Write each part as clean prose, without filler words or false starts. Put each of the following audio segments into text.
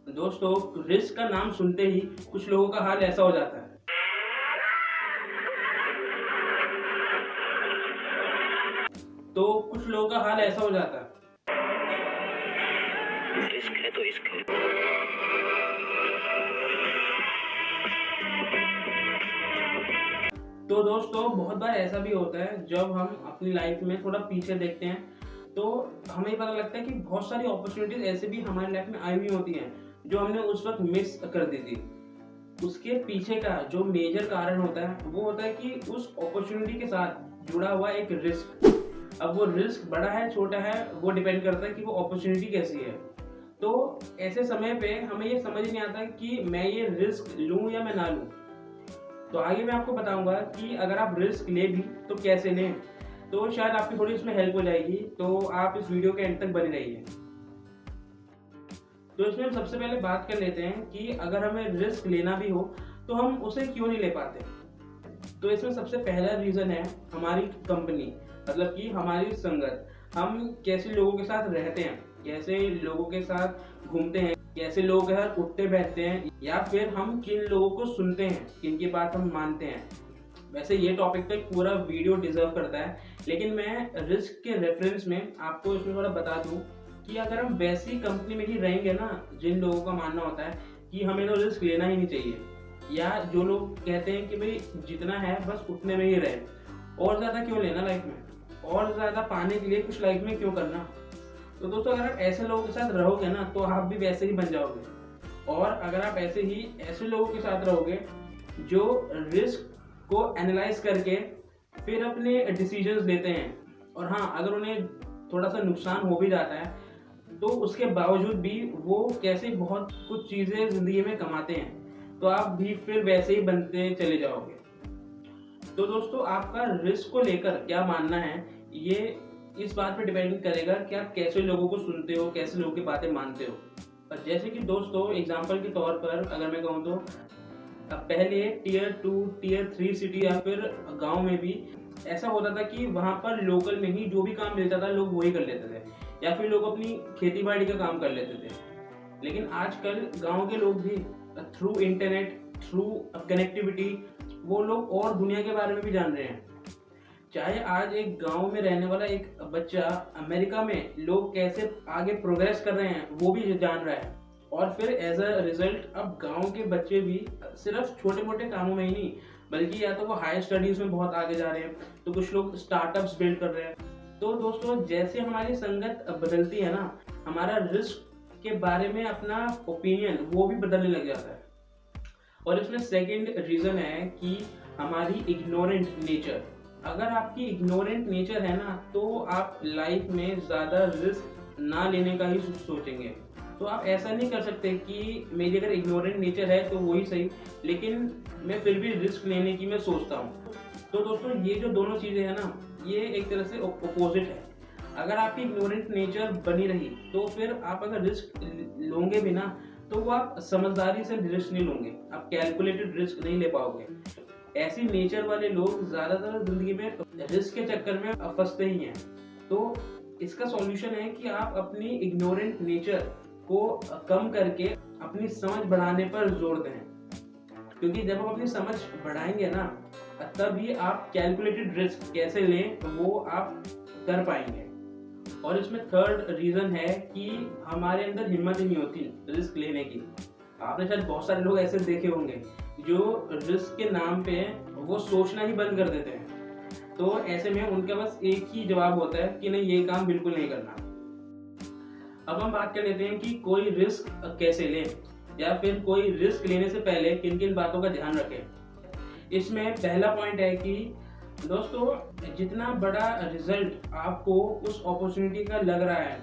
दोस्तों, रिस्क का नाम सुनते ही कुछ लोगों का हाल ऐसा हो जाता है। तो कुछ लोगों का हाल ऐसा हो जाता है। इश्क है तो इश्क है। तो दोस्तों, बहुत बार ऐसा भी होता है जब हम अपनी लाइफ में थोड़ा पीछे देखते हैं तो हमें पता लगता है कि बहुत सारी अपॉर्चुनिटीज ऐसे भी हमारी लाइफ में आई हुई होती हैं जो हमने उस वक्त मिस कर दी थी। उसके पीछे का जो मेजर कारण होता है वो होता है कि उस अपॉर्चुनिटी के साथ जुड़ा हुआ एक रिस्क। अब वो रिस्क बड़ा है छोटा है वो डिपेंड करता है कि वो अपॉर्चुनिटी कैसी है। तो ऐसे समय पे हमें ये समझ नहीं आता कि मैं ये रिस्क लूं या मैं ना लूं। तो आगे मैं आपको बताऊंगा कि अगर आप रिस्क ले भी तो कैसे लें। तो शायद आपकी थोड़ी इसमें हेल्प हो जाएगी, तो आप इस वीडियो के एंड तक बने रहिए। तो इसमें हम सबसे पहले बात कर लेते हैं कि अगर हमें रिस्क लेना भी हो तो हम उसे क्यों नहीं ले पाते। तो इसमें सबसे पहला रीज़न है हमारी कंपनी, मतलब कि हमारी संगत। हम कैसे लोगों के साथ रहते हैं, कैसे लोगों के साथ घूमते हैं, कैसे लोगों के साथ उठते बैठते हैं, या फिर हम किन लोगों को सुनते हैं, किन की बात हम मानते हैं। वैसे ये टॉपिक तो एक पूरा वीडियो डिजर्व करता है, लेकिन मैं रिस्क के रेफरेंस में आपको इसमें थोड़ा बता दूं कि अगर हम वैसी कंपनी में ही रहेंगे ना जिन लोगों का मानना होता है कि हमें तो रिस्क लेना ही नहीं चाहिए, या जो लोग कहते हैं कि भाई जितना है बस उतने में ही रहे, और ज़्यादा क्यों लेना लाइफ में, और ज़्यादा पाने के लिए कुछ लाइफ में क्यों करना। तो दोस्तों, अगर आप ऐसे लोगों के साथ रहोगे ना तो आप भी वैसे ही बन जाओगे। और अगर आप ऐसे लोगों के साथ रहोगे जो रिस्क को एनालाइज करके फिर अपने डिसीजंस लेते हैं, और हाँ, अगर उन्हें थोड़ा सा नुकसान हो भी जाता है तो उसके बावजूद भी वो कैसे बहुत कुछ चीज़ें ज़िंदगी में कमाते हैं, तो आप भी फिर वैसे ही बनते चले जाओगे। तो दोस्तों, आपका रिस्क को लेकर क्या मानना है ये इस बात पे डिपेंड करेगा कि आप कैसे लोगों को सुनते हो, कैसे लोगों की बातें मानते हो। और जैसे कि दोस्तों, एग्जांपल के तौर पर अगर मैं कहूँ तो पहले टीयर 2 टीयर 3 सिटी या फिर गांव में भी ऐसा होता था कि वहाँ पर लोकल में ही जो भी काम मिलता था लोग वही कर लेते थे, या फिर लोग अपनी खेती बाड़ी का काम कर लेते थे। लेकिन आजकल गांव के लोग भी थ्रू इंटरनेट, थ्रू कनेक्टिविटी, वो लोग और दुनिया के बारे में भी जान रहे हैं। चाहे आज एक गांव में रहने वाला एक बच्चा अमेरिका में लोग कैसे आगे प्रोग्रेस कर रहे हैं वो भी जान रहा है। और फिर एज अ रिजल्ट अब गांव के बच्चे भी सिर्फ छोटे मोटे कामों में ही नहीं, बल्कि या तो वो हायर स्टडीज में बहुत आगे जा रहे हैं, तो कुछ लोग स्टार्टअप्स बिल्ड कर रहे हैं। तो दोस्तों, जैसे हमारी संगत बदलती है ना, हमारा रिस्क के बारे में अपना ओपिनियन वो भी बदलने लग जाता है। और इसमें सेकंड रीज़न है कि हमारी इग्नोरेंट नेचर। अगर आपकी इग्नोरेंट नेचर है ना तो आप लाइफ में ज़्यादा रिस्क ना लेने का ही सोचेंगे। तो आप ऐसा नहीं कर सकते कि मेरी अगर इग्नोरेंट नेचर है तो वही सही, लेकिन मैं फिर भी रिस्क लेने की मैं सोचता हूँ। तो दोस्तों, ये जो दोनों चीज़ें हैं ना, ये एक तरह से अपोजिट है। अगर आपकी इग्नोरेंट नेचर बनी रही तो फिर आप अगर रिस्क लोगे भी ना तो वो आप समझदारी से रिस्क नहीं लोगे, आप कैलकुलेटेड रिस्क नहीं ले पाओगे। ऐसी नेचर वाले लोग ज़्यादातर जिंदगी में रिस्क के चक्कर में फंसते ही हैं। तो इसका सॉल्यूशन है कि आप अपनी इग्नोरेंट नेचर को कम करके अपनी समझ बढ़ाने पर जोर दें, क्योंकि जब आप अपनी समझ बढ़ाएंगे ना तभी आप कैलकुलेटेड रिस्क कैसे लें वो आप कर पाएंगे। और इसमें थर्ड रीज़न है कि हमारे अंदर हिम्मत ही नहीं होती रिस्क लेने की। आपने शायद बहुत सारे लोग ऐसे देखे होंगे जो रिस्क के नाम पे वो सोचना ही बंद कर देते हैं। तो ऐसे में उनका बस एक ही जवाब होता है कि नहीं, ये काम बिल्कुल नहीं करना। अब हम बात कर लेते हैं कि कोई रिस्क कैसे लें, या फिर कोई रिस्क लेने से पहले किन किन बातों का ध्यान रखें। इसमें पहला पॉइंट है कि दोस्तों, जितना बड़ा रिजल्ट आपको उस अपॉर्चुनिटी का लग रहा है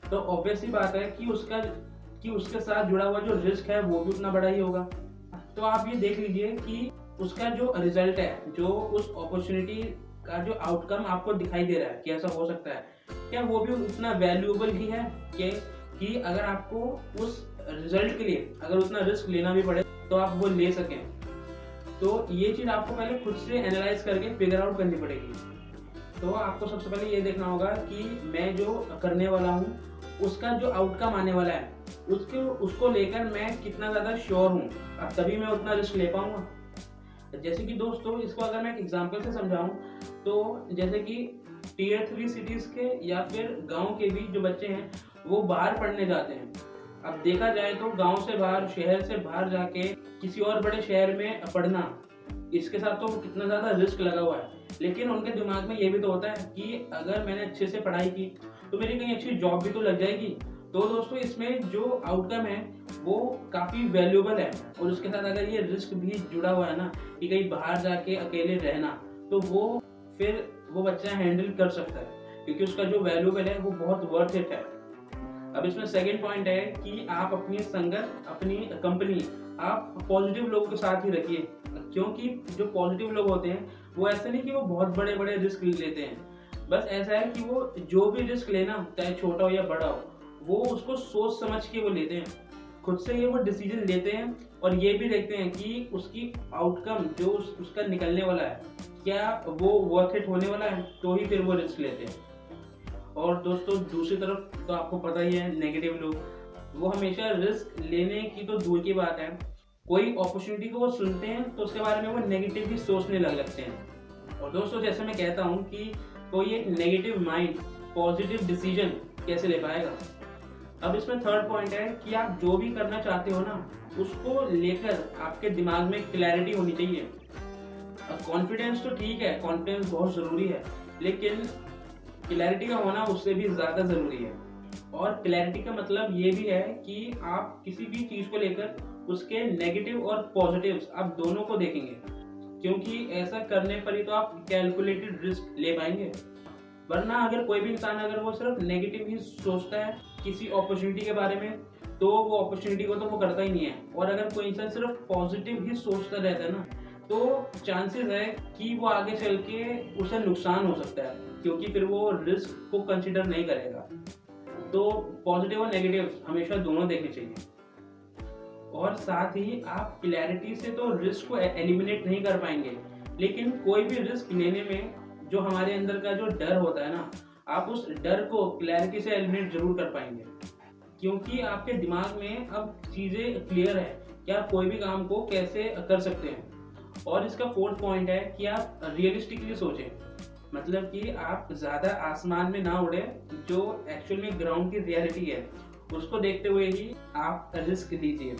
तो ऑब्वियस ही बात है कि उसके साथ जुड़ा हुआ जो रिस्क है वो भी उतना बड़ा ही होगा। तो आप ये देख लीजिए कि उसका जो रिजल्ट है, जो उस अपॉर्चुनिटी का जो आउटकम आपको दिखाई दे रहा है कि ऐसा हो सकता है, क्या वो भी उतना वैल्यूएबल ही है कि अगर आपको उस रिजल्ट के लिए अगर उतना रिस्क लेना भी पड़े तो आप वो ले सकें। तो ये चीज़ आपको पहले खुद से एनालाइज करके फिगर आउट करनी पड़ेगी। तो आपको सबसे पहले ये देखना होगा कि मैं जो करने वाला हूँ उसका जो आउटकम आने वाला है उसको लेकर मैं कितना ज़्यादा श्योर हूँ, अब तभी मैं उतना रिस्क ले पाऊंगा। जैसे कि दोस्तों इसको अगर मैं एक एग्जांपल से समझाऊं तो जैसे कि टीयर 3 सिटीज़ के या फिर गांव के भी जो बच्चे हैं वो बाहर पढ़ने जाते हैं। अब देखा जाए तो गांव से बाहर, शहर से बाहर जाके किसी और बड़े शहर में पढ़ना, इसके साथ तो कितना ज़्यादा रिस्क लगा हुआ है। लेकिन उनके दिमाग में ये भी तो होता है कि अगर मैंने अच्छे से पढ़ाई की तो मेरी कहीं अच्छी जॉब भी तो लग जाएगी। तो दोस्तों इसमें जो आउटकम है वो काफ़ी वैल्यूएबल है। और उसके साथ अगर ये रिस्क भी जुड़ा हुआ है ना कि कहीं बाहर जाके अकेले रहना, तो वो फिर वो बच्चा हैंडल कर सकता है क्योंकि उसका जो वैल्यूएबल है वो बहुत वर्थ इट है। अब इसमें सेकंड पॉइंट है कि आप अपनी संगत, अपनी कंपनी आप पॉजिटिव लोगों के साथ ही रखिए, क्योंकि जो पॉजिटिव लोग होते हैं वो ऐसे नहीं कि वो बहुत बड़े बड़े रिस्क लेते हैं। बस ऐसा है कि वो जो भी रिस्क लेना, चाहे छोटा हो या बड़ा हो, वो उसको सोच समझ के वो लेते हैं, खुद से ये वो डिसीजन लेते हैं और ये भी देखते हैं कि उसकी आउटकम जो उसका निकलने वाला है क्या वो वर्थ इट होने वाला है, तो ही फिर वो रिस्क लेते हैं। और दोस्तों दूसरी तरफ तो आपको पता ही है, नेगेटिव लोग, वो हमेशा रिस्क लेने की तो दूर की बात है, कोई अपॉर्चुनिटी को वो सुनते हैं तो उसके बारे में वो नेगेटिव भी सोचने लगते हैं। और दोस्तों जैसे मैं कहता हूँ कि कोई एक नेगेटिव माइंड पॉजिटिव डिसीजन कैसे ले पाएगा। अब इसमें थर्ड पॉइंट है कि आप जो भी करना चाहते हो ना, उसको लेकर आपके दिमाग में क्लैरिटी होनी चाहिए। अब कॉन्फिडेंस तो ठीक है, कॉन्फिडेंस बहुत ज़रूरी है, लेकिन क्लैरिटी का होना उससे भी ज़्यादा ज़रूरी है। और क्लैरिटी का मतलब ये भी है कि आप किसी भी चीज़ को लेकर उसके नेगेटिव और पॉजिटिव्स आप दोनों को देखेंगे, क्योंकि ऐसा करने पर ही तो आप कैलकुलेटेड रिस्क ले पाएंगे। वरना अगर कोई भी इंसान अगर वो सिर्फ नेगेटिव ही सोचता है किसी अपॉर्चुनिटी के बारे में, तो वो अपॉर्चुनिटी को तो वो करता ही नहीं है। और अगर कोई इंसान सिर्फ पॉजिटिव ही सोचता रहता है ना, तो चांसेस है कि वो आगे चल के उसे नुकसान हो सकता है, क्योंकि फिर वो रिस्क को कंसिडर नहीं करेगा। तो पॉजिटिव और नेगेटिव हमेशा दोनों देखने चाहिए। और साथ ही आप क्लैरिटी से तो रिस्क को एलिमिनेट नहीं कर पाएंगे, लेकिन कोई भी रिस्क लेने में जो हमारे अंदर का जो डर होता है ना, आप उस डर को क्लैरिटी से एलिमिनेट जरूर कर पाएंगे, क्योंकि आपके दिमाग में अब चीज़ें क्लियर है कि आप कोई भी काम को कैसे कर सकते हैं। और इसका फोर्थ पॉइंट है कि आप रियलिस्टिकली सोचें, मतलब कि आप ज़्यादा आसमान में ना उड़े, जो एक्चुअल में ग्राउंड की रियलिटी है उसको देखते हुए ही आप रिस्क लीजिए।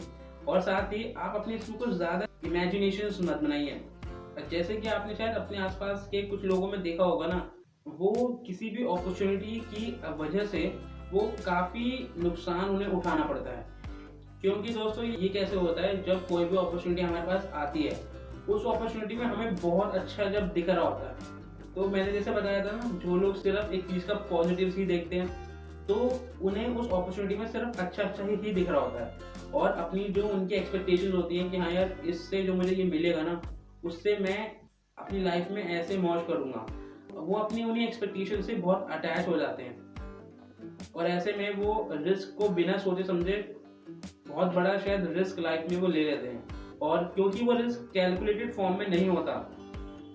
और साथ ही आप अपनी इसमें कुछ ज़्यादा इमेजिनेशन मत बनाइए। जैसे कि आपने शायद अपने आसपास के कुछ लोगों में देखा होगा ना, वो किसी भी अपॉर्चुनिटी की वजह से वो काफ़ी नुकसान उन्हें उठाना पड़ता है। क्योंकि दोस्तों ये कैसे होता है, जब कोई भी अपॉर्चुनिटी हमारे पास आती है, उस अपॉर्चुनिटी में हमें बहुत अच्छा जब दिख रहा होता है, तो मैंने जैसे बताया था ना, जो लोग सिर्फ एक चीज़ का पॉजिटिव ही देखते हैं, तो उन्हें उस अपॉर्चुनिटी में सिर्फ अच्छा अच्छा ही दिख रहा होता है। और अपनी जो उनकी एक्सपेक्टेशंस होती हैं कि हाँ यार, इससे जो मुझे ये मिलेगा ना, उससे मैं अपनी लाइफ में ऐसे मौज करूँगा, वो अपनी उन्हीं एक्सपेक्टेशन से बहुत अटैच हो जाते हैं। और ऐसे में वो रिस्क को बिना सोचे समझे बहुत बड़ा शायद रिस्क लाइफ में वो ले लेते हैं। और क्योंकि वो रिस्क कैलकुलेटेड फॉर्म में नहीं होता,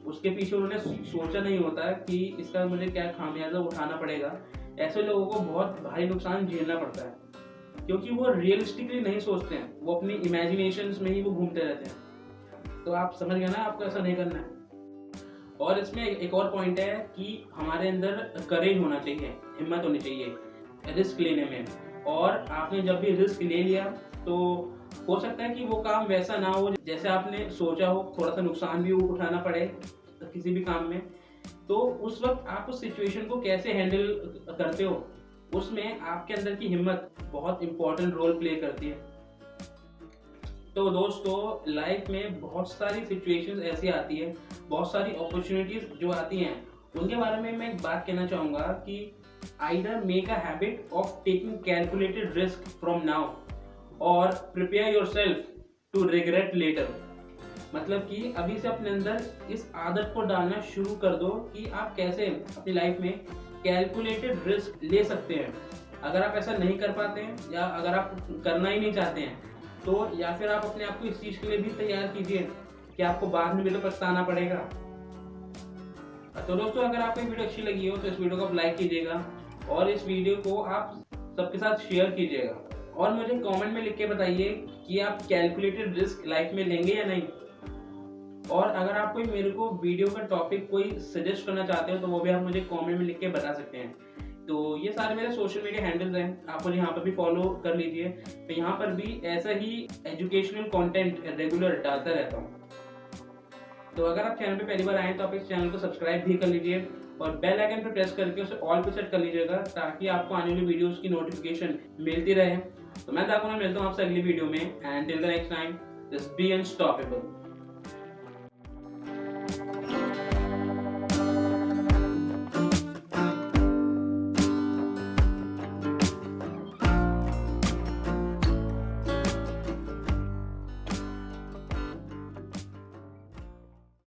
उसके पीछे उन्होंने सोचा नहीं होता कि इसका मुझे क्या खामियाजा उठाना पड़ेगा, ऐसे लोगों को बहुत भारी नुकसान झेलना पड़ता है, क्योंकि वो रियलिस्टिकली नहीं सोचते हैं, वो अपनी इमेजिनेशंस में ही वो घूमते रहते हैं। तो आप समझ गए ना, आपको ऐसा नहीं करना है। और इसमें एक और पॉइंट है कि हमारे अंदर करेज होना चाहिए, हिम्मत होनी चाहिए रिस्क लेने में। और आपने जब भी रिस्क ले लिया तो हो सकता है कि वो काम वैसा ना हो जैसे आपने सोचा हो, थोड़ा सा नुकसान भी उठाना पड़े किसी भी काम में। तो उस वक्त आप उस सिचुएशन को कैसे हैंडल करते हो, उसमें आपके अंदर की हिम्मत बहुत इंपॉर्टेंट रोल प्ले करती है। तो दोस्तों लाइफ में बहुत सारी सिचुएशंस ऐसी आती है, बहुत सारी अपॉर्चुनिटीज जो आती हैं, उनके बारे में मैं एक बात कहना चाहूँगा कि either make a habit of taking calculated risk from now और prepare yourself to regret later. मतलब कि अभी से अपने अंदर इस आदत को डालना शुरू कर दो कि आप कैसे अपनी लाइफ में कैलकुलेटेड रिस्क ले सकते हैं। अगर आप ऐसा नहीं कर पाते हैं या अगर आप करना ही नहीं चाहते हैं, तो या फिर आप अपने आप को इस चीज़ के लिए भी तैयार कीजिए कि आपको बाद में भी तो पछताना पड़ेगा। तो दोस्तों अगर आपको ये वीडियो अच्छी लगी हो तो इस वीडियो को आप लाइक कीजिएगा और इस वीडियो को आप सबके साथ शेयर कीजिएगा। और मुझे कमेंट में लिख के बताइए कि आप कैलकुलेटेड रिस्क लाइफ में लेंगे या नहीं। और अगर आप कोई मेरे को वीडियो का टॉपिक कोई सजेस्ट करना चाहते हो तो वो भी आप मुझे कमेंट में लिख के बता सकते हैं। तो ये सारे मेरे सोशल मीडिया हैंडल्स हैं, आप मुझे यहाँ पर भी फॉलो कर लीजिए। तो यहाँ पर भी ऐसा ही एजुकेशनल कंटेंट रेगुलर डालता रहता हूँ। तो अगर आप चैनल पे पहली बार आए तो आप इस चैनल को सब्सक्राइब भी कर लीजिए और बेल आइकन पर प्रेस करके उसे ऑल पे सेट कर लीजिएगा ताकि आपको आने वाली वीडियोस की नोटिफिकेशन मिलती रहे। तो मैं मिलता हूँ आपसे अगली वीडियो में, and till the next time, just be unstoppable.